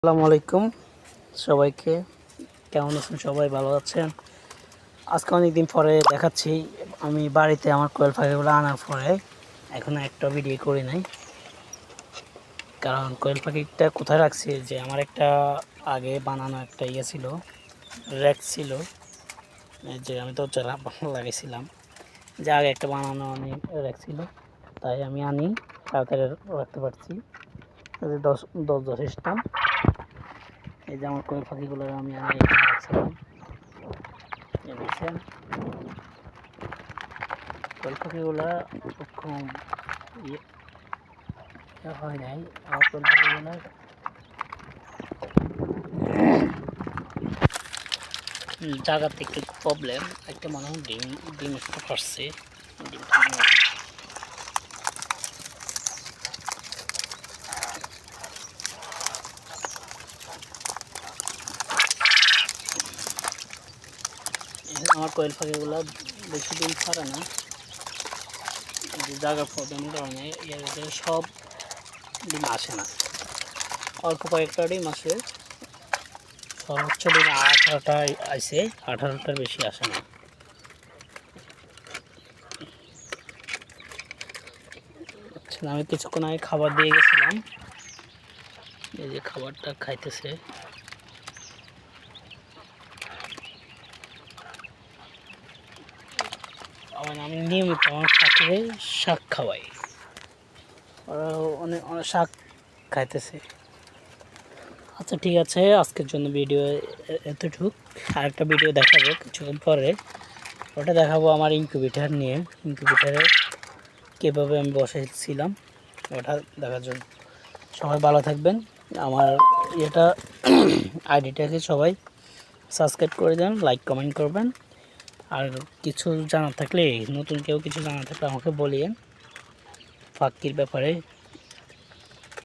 আসসালামু আলাইকুম সবাইকে। কেমন আছেন? সবাই ভালো আছেন? আজকে অনেকদিন পরে দেখাচ্ছি আমি বাড়িতে আমার কোয়েল পাখিগুলো আনার পরে। এখনো একটা ভিডিও করি নাই, কারণ কোয়েল পাখিটা কোথায় রাখছি, যে আমার একটা আগে বানানো একটা ছিল, র্যাক ছিল, যে আমি তো লাগাইছিলাম, যে আগে একটা বানানো আমি র্যাক ছিল, তাই আমি আনি তাড়াতাড়ি রাখতে পারছি। 10 সিস্টেম। এই যে আমার কোয়েল পাখিগুলো আমি এখানে রাখছিলাম, দেখছেন কোয়েল পাখিগুলা খুব হয় নাই। আমার কোয়েল পাখিগুলা জায়গাতে একটু প্রবলেম, একটা মনে হয় ডিম একটা ফাটছে। আমার কোয়েল পাখিগুলা বেশি ডিম ফাটে না, জায়গার প্রবলেমের কারণে এর সব ডিম আসে না, অল্প কয়েকটা ডিম আসে। সর্বোচ্চ ডিম 18টা আসে, 18টার বেশি আসে না। আচ্ছা, আমি কিছুক্ষণ আগে খাবার দিয়ে গেছিলাম, এই যে খাবারটা খাইতেছে। আমি নিয়মিত আমার পাখিকে শাক খাওয়াই, ওরা অনেক অনেক শাক খাইতেছে। আচ্ছা ঠিক আছে, আজকের জন্য ভিডিও এতটুক। আরেকটা ভিডিও দেখাবো কিছুক্ষণ পরে, ওটা দেখাবো আমার ইনকিউবেটর নিয়ে, ইনকিউবেটারে কীভাবে আমি বসাইছিলাম ওটা দেখার জন্য। সবাই ভালো থাকবেন। আমার এটা আইডিটাকে সবাই সাবস্ক্রাইব করে দেন, লাইক কমেন্ট করবেন। আর কিছু জানা থাকলে, নতুন কেউ কিছু জানা থাকলে আমাকে বলিয়েন পাখির ব্যাপারে।